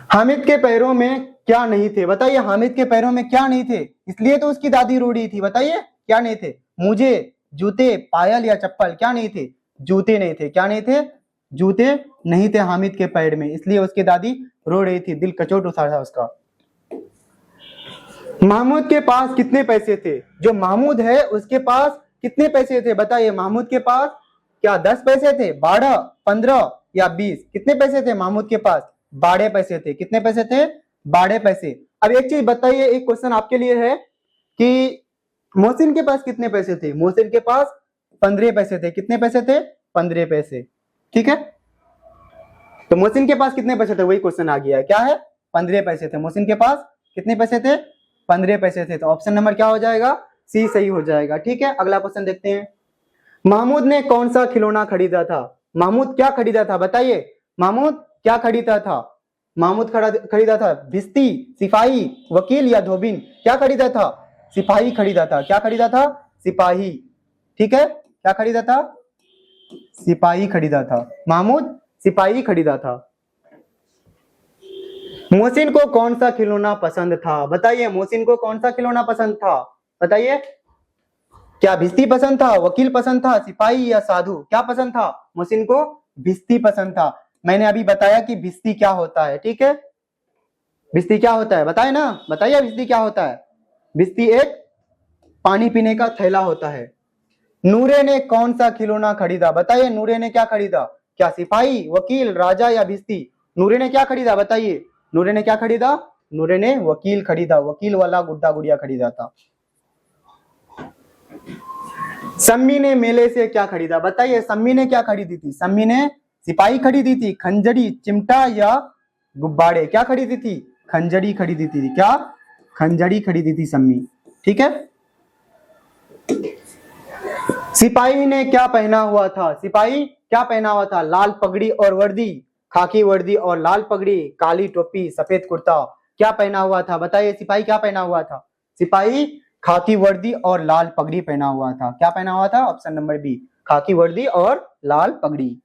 हामिद के पैरों में क्या नहीं थे? बताइए हामिद के पैरों में क्या नहीं थे? इसलिए तो उसकी दादी रो रही थी। बताइए क्या नहीं थे? मुझे जूते, पायल या चप्पल? क्या नहीं थे? जूते नहीं थे। क्या नहीं थे? जूते नहीं थे हामिद के पैर में, इसलिए उसकी दादी रो रही थी, दिल कचोट उठा था उसका। महमूद के पास कितने पैसे थे? जो महमूद है उसके पास कितने पैसे थे? बताइए महमूद के पास क्या 10 पैसे थे, 12, 15 या 20? कितने पैसे थे महमूद के पास? 12 पैसे थे। कितने पैसे थे? 12 पैसे। अब एक चीज बताइए, एक क्वेश्चन आपके लिए है कि मोहसिन के पास कितने पैसे थे? मोहसिन के पास 15 पैसे थे। कितने पैसे थे? 15 पैसे। ठीक है, तो मोहसिन के पास कितने पैसे थे? वही क्वेश्चन आ गया है। क्या है? 15 पैसे थे। मोहसिन के पास कितने पैसे थे? 15 पैसे थे। तो ऑप्शन नंबर क्या हो जाएगा? सी सही हो जाएगा। ठीक है, अगला क्वेश्चन देखते हैं। महमूद ने कौन सा खिलौना खरीदा था? महमूद क्या खरीदा था? बताइए महमूद क्या खरीदा था? महमूद खरीदा था भिश्ती, सिपाही, वकील या धोबिन? क्या खरीदा था? सिपाही खरीदा था। क्या खरीदा था? सिपाही। ठीक है, क्या खरीदा था? सिपाही खरीदा था। महमूद सिपाही खरीदा था। मोहसिन को कौन सा खिलौना पसंद था? बताइए मोहसिन को कौन सा खिलौना पसंद था? बताइए, क्या भिश्ती पसंद था, वकील पसंद था, सिपाही या साधु? क्या पसंद था? मोहसिन को भिश्ती पसंद था। मैंने अभी बताया कि भिश्ती क्या होता है। ठीक है, भिश्ती क्या होता है बताए ना, बताइए भिश्ती क्या होता है? भिश्ती एक पानी पीने का थैला होता है। नूरे ने कौन सा खिलौना खरीदा? बताइए नूरे ने क्या खरीदा? क्या सिपाही, वकील, राजा या भिश्ती? नूरे ने क्या खरीदा? बताइए नूरे ने क्या खरीदा? नूरे ने वकील खरीदा, वकील वाला गुड्डा गुड़िया खरीदा था। सम्मी ने मेले से क्या खरीदा? बताइए सम्मी ने क्या खरीदी थी? सम्मी ने सिपाही खरीदी थी, खंजरी, चिमटा या गुब्बारे? क्या खरीदी थी? खंजरी खरीदी थी। क्या? खंजरी खरीदी थी सम्मी। ठीक है, सिपाही ने क्या पहना हुआ था? सिपाही क्या पहना हुआ था? लाल पगड़ी और वर्दी, खाकी वर्दी और लाल पगड़ी, काली टोपी, सफेद कुर्ता? क्या पहना हुआ था? बताइए सिपाही क्या पहना हुआ था? सिपाही खाकी वर्दी और लाल पगड़ी पहना हुआ था। क्या पहना हुआ था? ऑप्शन नंबर बी, खाकी वर्दी और लाल पगड़ी।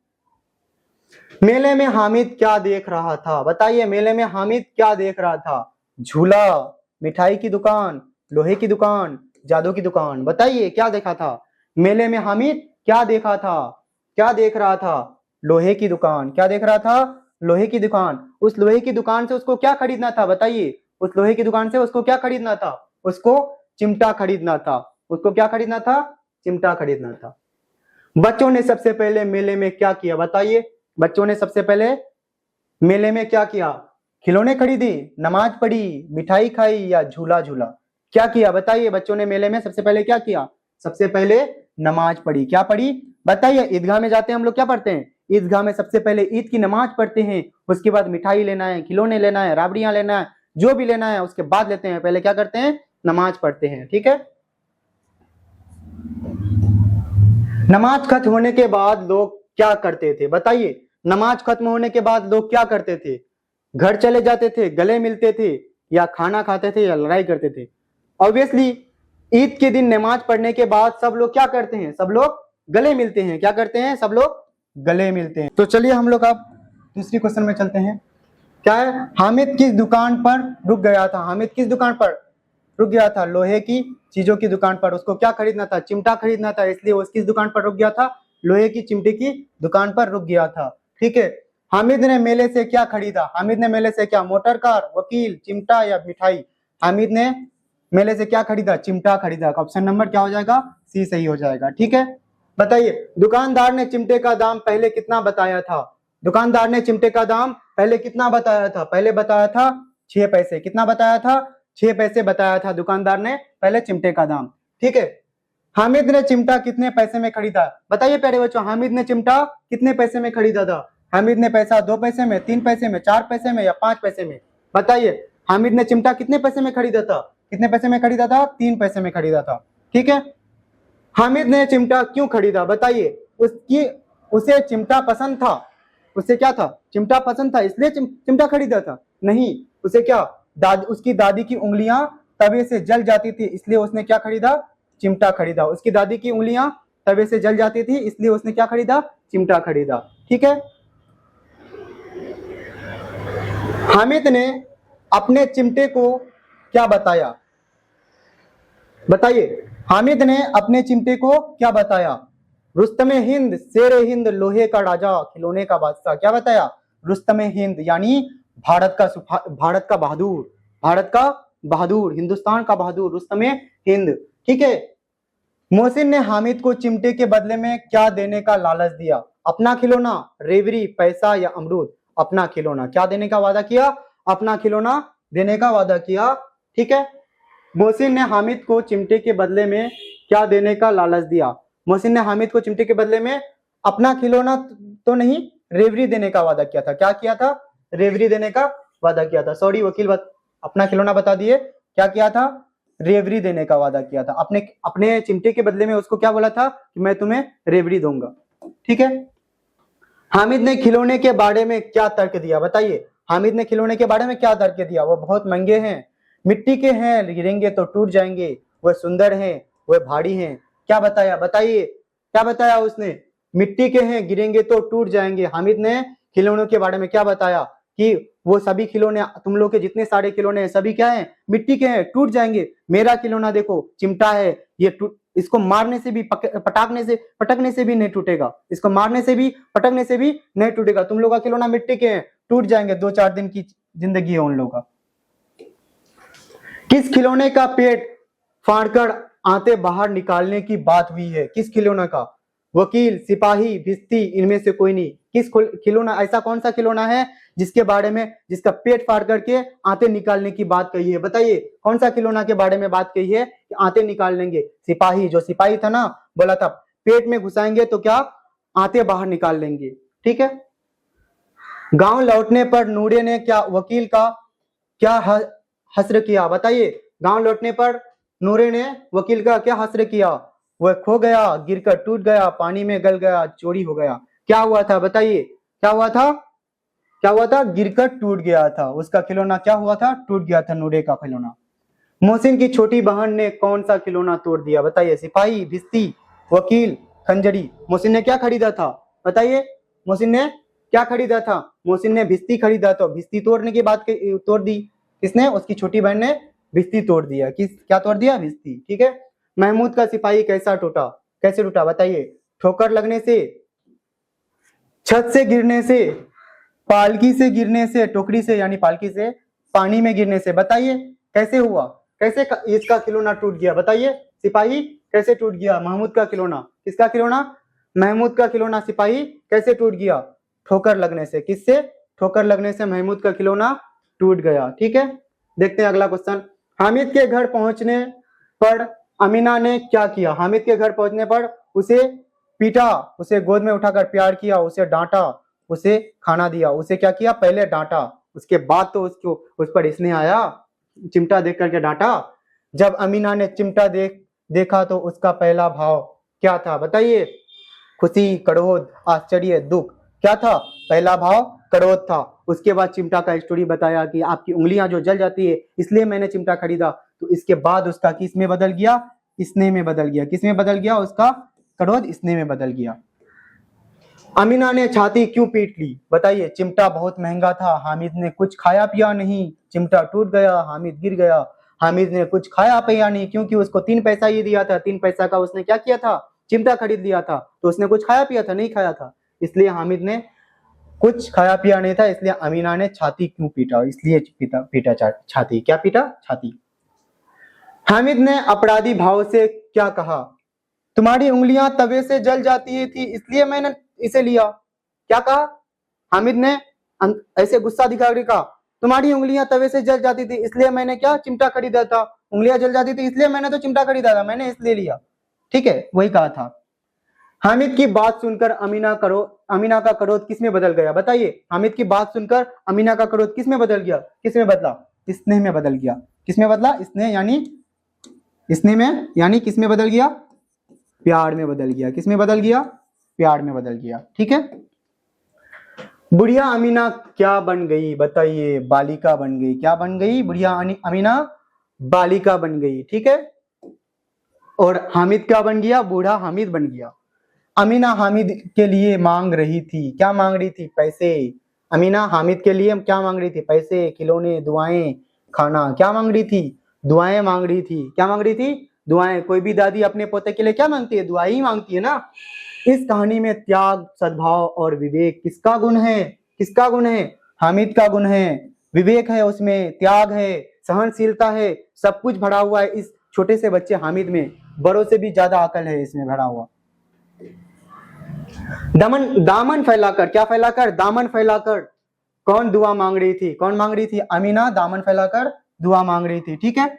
मेले में हामिद क्या देख रहा था? बताइए मेले में हामिद क्या देख रहा था? झूला, मिठाई की दुकान, लोहे की दुकान, जादू की दुकान? बताइए क्या देखा था? मेले में हामिद क्या देखा था? क्या देख रहा था? लोहे की दुकान। क्या देख रहा था? लोहे की दुकान। उस लोहे की दुकान से उसको क्या खरीदना था? बताइए उस लोहे की दुकान से उसको क्या खरीदना था? उसको चिमटा खरीदना था। उसको क्या खरीदना था? चिमटा खरीदना था। बच्चों ने सबसे पहले मेले में क्या किया? बताइए बच्चों ने सबसे पहले मेले में क्या किया? खिलौने खरीदी, नमाज पढ़ी, मिठाई खाई या झूला झूला? क्या किया? बताइए बच्चों ने मेले में सबसे पहले क्या किया? सबसे पहले नमाज पढ़ी। क्या पढ़ी? बताइए ईदगाह में जाते हैं हम लोग, क्या पढ़ते हैं? ईदगाह में सबसे पहले ईद की नमाज पढ़ते हैं, उसके बाद मिठाई लेना है, खिलौने लेना है, राबड़ियां लेना है, जो भी लेना है उसके बाद लेते हैं। पहले क्या करते हैं? नमाज पढ़ते हैं। ठीक है, नमाज खत्म होने के बाद लोग क्या करते थे? बताइए नमाज खत्म होने के बाद लोग क्या करते थे? घर चले जाते थे, गले मिलते थे, या खाना खाते थे, या लड़ाई करते थे? ऑब्वियसली ईद के दिन नमाज पढ़ने के बाद सब लोग क्या करते हैं? सब लोग गले मिलते हैं। क्या करते हैं? सब लोग गले मिलते हैं। तो चलिए हम लोग अब दूसरी क्वेश्चन में चलते हैं। क्या है? हामिद किस दुकान पर रुक गया था? हामिद किस दुकान पर रुक गया था? लोहे की चीजों की दुकान पर। उसको क्या खरीदना था? चिमटा खरीदना था, इसलिए वो किस दुकान पर रुक गया था? लोहे की चिमटे की दुकान पर रुक गया था। ठीक है, हामिद ने मेले से क्या खरीदा? हामिद ने मेले से क्या? मोटर कार, वकील, चिमटा या मिठाई? हामिद ने मेले से क्या खरीदा? चिमटा खरीदा। ऑप्शन नंबर क्या हो जाएगा? सी सही हो जाएगा। ठीक है, बताइए दुकानदार ने चिमटे का दाम पहले कितना बताया था? दुकानदार ने चिमटे का दाम पहले कितना बताया था? पहले बताया था 6 पैसे। कितना बताया था? 6 पैसे बताया था दुकानदार ने पहले चिमटे का दाम। ठीक है, हामिद ने चिमटा कितने पैसे में खरीदा? बताइए प्यारे बच्चों, हामिद ने चिमटा कितने पैसे में खरीदा था? हामिद ने पैसा 2 पैसे में, 3 पैसे में, 4 पैसे में या 5 पैसे में? बताइए हामिद ने चिमटा कितने पैसे में खरीदा था? कितने पैसे में खरीदा था? 3 पैसे में खरीदा था। ठीक है, हामिद ने चिमटा क्यों खरीदा? बताइए, उसे चिमटा पसंद था। उसे क्या था? चिमटा पसंद था इसलिए चिमटा खरीदा था? नहीं, उसे क्या, उसकी दादी की उंगलियां तवे से जल जाती थी इसलिए उसने क्या खरीदा? चिमटा खरीदा। उसकी दादी की उंगलियां तवे से जल जाती थी इसलिए उसने क्या खरीदा? चिमटा खरीदा। ठीक है, हामिद ने अपने चिमटे को क्या बताया? बताइए, हामिद ने अपने चिमटे को क्या बताया? रुस्तमे हिंद, शेरे हिंद, लोहे का राजा, खिलौने का बादशाह। क्या बताया? रुस्तमे हिंद यानी भारत का बहादुर, भारत का बहादुर, हिंदुस्तान का बहादुर, रुस्तमे हिंद। ठीक है, मोहसिन ने हामिद को चिमटे के बदले में क्या देने का लालच दिया? अपना खिलौना, रेवड़ी, पैसा या अमरूद? अपना खिलौना। क्या देने का वादा किया? अपना खिलौना देने का वादा किया। ठीक है, मोहसिन ने हामिद को चिमटे के बदले में क्या देने का लालच दिया? मोहसिन ने हामिद को चिमटे के बदले में अपना खिलौना तो नहीं, रेवड़ी देने का वादा किया था। क्या किया था? रेवड़ी देने का वादा किया था। सॉरी वकील, अपना खिलौना बता दिए, क्या किया था? रेवड़ी देने का वादा किया था। अपने चिमटे के बदले में उसको क्या बोला था कि मैं तुम्हें रेवड़ी दूंगा। ठीक है, हामिद ने खिलौने के बारे में क्या तर्क दिया? बताइए, हामिद ने खिलौने के बारे में क्या तर्क दिया? वो बहुत महंगे हैं, मिट्टी के हैं, गिरेंगे तो टूट जाएंगे, वह सुंदर हैं, वह भारी हैं। क्या बताया? बताइए क्या बताया उसने? मिट्टी के हैं, गिरेंगे तो टूट जाएंगे। हामिद ने खिलौनों के बारे में क्या बताया कि वो सभी खिलौने, तुम लोग के जितने सारे खिलौने हैं सभी क्या हैं? मिट्टी के हैं, टूट जाएंगे। मेरा खिलौना देखो, चिमटा है, ये इसको मारने से भी पटकने से भी नहीं टूटेगा। इसको मारने से भी पटकने से भी नहीं टूटेगा। तुम लोग का खिलौना मिट्टी के हैं, टूट जाएंगे, 2-4 दिन की जिंदगी है उन लोगों का। किस खिलौने का पेट फाड़कर आते बाहर निकालने की बात हुई है? किस खिलौना का? वकील, सिपाही, भिस्ती, इनमें से कोई नहीं। किस खिलौना, ऐसा कौन सा खिलौना है जिसके बारे में, जिसका पेट फाड़ करके आते निकालने की बात कही है? बताइए कौन सा खिलौना के बारे में बात कही है कि आते निकाल लेंगे? सिपाही, जो सिपाही था ना, बोला था पेट में घुसाएंगे तो क्या, आते बाहर निकाल लेंगे। ठीक है, गांव लौटने पर नूरे ने क्या वकील का क्या हस्र किया? बताइए, गांव लौटने पर नूरे ने वकील का क्या हस्र किया? वह खो गया, गिरकर टूट गया, पानी में गल गया, चोरी हो गया। क्या हुआ था? बताइए क्या हुआ था? क्या हुआ था? गिरकर टूट गया था। उसका खिलौना क्या हुआ था? टूट गया था नूरे का खिलौना। मोहसिन की छोटी बहन ने कौन सा खिलौना तोड़ दिया? बताइए, सिपाही, भिस्ती, वकील, खंजरी। मोहसिन ने क्या खरीदा था? बताइए, मोहसिन ने क्या खरीदा था? मोहसिन ने भिस्ती खरीदा था। भिस्ती तोड़ने की बात तोड़ दी किसने? उसकी छोटी बहन ने भिस्ती तोड़ दिया। क्या तोड़ दिया? भिस्ती। ठीक है, महमूद का सिपाही कैसा टूटा? कैसे टूटा? बताइए, ठोकर लगने से, छत से गिरने से, पालकी से गिरने से, टोकरी से यानी पालकी से, पानी में गिरने से। बताइए कैसे हुआ? कैसे इसका खिलौना टूट गया? बताइए, सिपाही कैसे टूट गया? महमूद का खिलौना। किसका खिलौना? महमूद का खिलौना सिपाही कैसे टूट गया? ठोकर लगने से। किससे? ठोकर लगने से महमूद का खिलौना टूट गया। ठीक है, देखते हैं अगला क्वेश्चन। हामिद के घर पहुंचने पर अमीना ने क्या किया? हामिद के घर पहुंचने पर उसे पीटा, उसे गोद में उठाकर प्यार किया, उसे डांटा, उसे खाना दिया। उसे क्या किया? पहले डांटा, उसके बाद तो उसको उस पर स्नेह आया, चिमटा देख करके डांटा। जब अमीना ने चिमटा देखा तो उसका पहला भाव क्या था? बताइए, खुशी, क्रोध, आश्चर्य, दुख। क्या था? पहला भाव क्रोध था। उसके बाद चिमटा का स्टोरी बताया कि आपकी उंगलियां जो जल जाती है इसलिए मैंने चिमटा खरीदा। तो इसके बाद उसका किस में बदल गया? स्नेह में बदल गया। किस में बदल गया? उसका क्रोध स्नेह में बदल गया। अमीना ने छाती क्यों पीट ली? बताइए, चिमटा बहुत महंगा था, हामिद ने कुछ खाया पिया नहीं, चिमटा टूट गया, हामिद गिर गया। हामिद ने कुछ खाया पिया नहीं क्योंकि उसको 3 पैसा ही दिया था। 3 पैसा का उसने क्या किया था? चिमटा खरीद लिया था। तो उसने कुछ खाया पिया था? नहीं खाया था। इसलिए हामिद ने कुछ खाया पिया नहीं था, इसलिए अमीना ने छाती क्यों पीटा, इसलिए पीटा छाती, क्या पीटा, छाती। हामिद ने अपराधी भाव से क्या कहा, तुम्हारी उंगलियां तवे से जल जाती थी इसलिए मैंने इसे लिया। क्या कहा हामिद ने, ऐसे गुस्सा दिखा कर कहा, तुम्हारी उंगलियां तवे से जल जाती थी इसलिए मैंने क्या, चिमटा खरीदा था। उंगलियां जल जाती थी इसलिए मैंने तो चिमटा खरीदा था, मैंने इसलिए लिया। ठीक है, वही कहा था। हामिद की बात सुनकर अमीना का क्रोध किस में बदल गया, बताइए। हामिद की बात सुनकर अमीना का क्रोध किस में बदल गया, किस में बदला, स्नेह में बदल गया। किस में बदला, स्नेह यानी किस में बदल गया, प्यार में बदल गया। किस में बदल गया, प्यार में बदल गया। ठीक है। बुढ़िया अमीना क्या बन गई, बताइए, बालिका बन गई। क्या बन गई, बुढ़िया अमीना बालिका बन गई। ठीक है। और हामिद क्या बन गया, बूढ़ा हामिद बन गया। अमीना हामिद के लिए मांग रही थी, क्या मांग रही थी, पैसे। अमीना हामिद के लिए क्या मांग रही थी, पैसे, खिलौने, दुआएं, खाना। क्या मांग रही थी, दुआएं मांग रही थी। क्या मांग रही थी, दुआएं। कोई भी दादी अपने पोते के लिए क्या मांगती है, दुआ ही मांगती है ना। इस कहानी में त्याग, सद्भाव और विवेक किसका गुण है, किसका गुण है, हामिद का गुण है। विवेक है उसमें, त्याग है, सहनशीलता है, सब कुछ भरा हुआ है इस छोटे से बच्चे हामिद में। बड़ों से भी ज्यादा अकल है इसमें भरा हुआ। दामन फैलाकर, क्या फैलाकर, दामन फैलाकर। कौन दुआ मांग रही थी, कौन मांग रही थी, अमीना दामन फैलाकर दुआ मांग रही थी। ठीक है।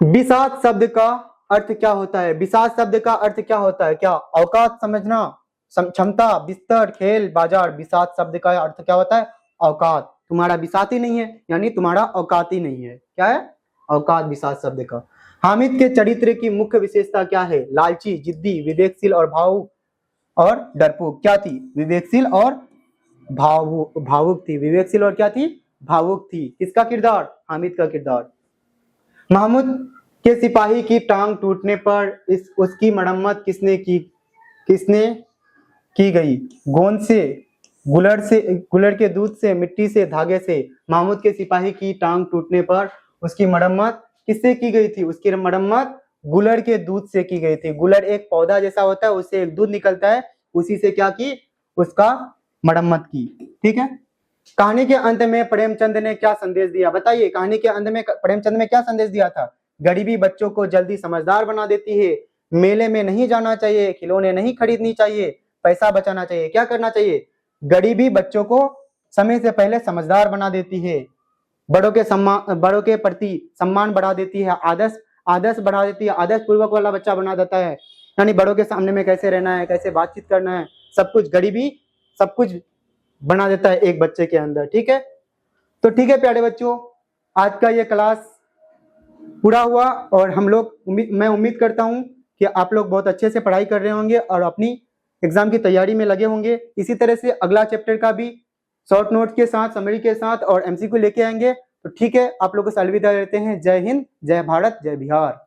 बिसात शब्द का अर्थ क्या होता है, बिसात शब्द का अर्थ क्या होता है, क्या, औकात समझना, क्षमता, बिस्तर, खेल, बाजार। बिसात शब्द का अर्थ क्या होता है, औकात। तुम्हारा बिसात ही नहीं है यानी तुम्हारा औकात ही नहीं है। क्या है, औकात, बिसात शब्द का। हामिद के चरित्र की मुख्य विशेषता क्या है, लालची, जिद्दी, विवेकशील और भावुक और डरपोक। क्या थी, विवेकशील और भावुक थी। विवेकशील और क्या थी, भावुक थी। किसका किरदार, हामिद का किरदार। महमूद के सिपाही की टांग टूटने पर उसकी मरम्मत किसने की गई, गोंद से, गुलड़ के दूध से, मिट्टी से, धागे से। महमूद के सिपाही की टांग टूटने पर उसकी मरम्मत किससे की गई थी, उसकी मरम्मत गुलड़ के दूध से की गई थी। गुलड़ एक पौधा जैसा होता है, उससे एक दूध निकलता है, उसी से क्या की, उसका मरम्मत की। ठीक है। कहानी के अंत में प्रेमचंद ने क्या संदेश दिया, बताइए। कहानी के अंत में प्रेमचंद ने क्या संदेश दिया था, गरीबी बच्चों को जल्दी समझदार बना देती है, मेले में नहीं जाना चाहिए, खिलौने नहीं खरीदनी चाहिए, पैसा बचाना चाहिए। क्या करना चाहिए, गरीबी बच्चों को समय से पहले समझदार बना देती है, बड़ों के प्रति सम्मान बढ़ा देती है, आदर्श बढ़ा देती है, आदर्श पूर्वक वाला बच्चा बना देता है। यानी बड़ों के सामने में कैसे रहना है, कैसे बातचीत करना है, सब कुछ, गरीबी सब कुछ बना देता है एक बच्चे के अंदर। ठीक है। तो ठीक है प्यारे बच्चों, आज का ये क्लास पूरा हुआ और हम लोग मैं उम्मीद करता हूं कि आप लोग बहुत अच्छे से पढ़ाई कर रहे होंगे और अपनी एग्जाम की तैयारी में लगे होंगे। इसी तरह से अगला चैप्टर का भी शॉर्ट नोट के साथ, समरी के साथ और एमसीक्यू लेके आएंगे। तो ठीक है, आप लोग को अलविदा देते हैं। जय हिंद, जय भारत, जय बिहार।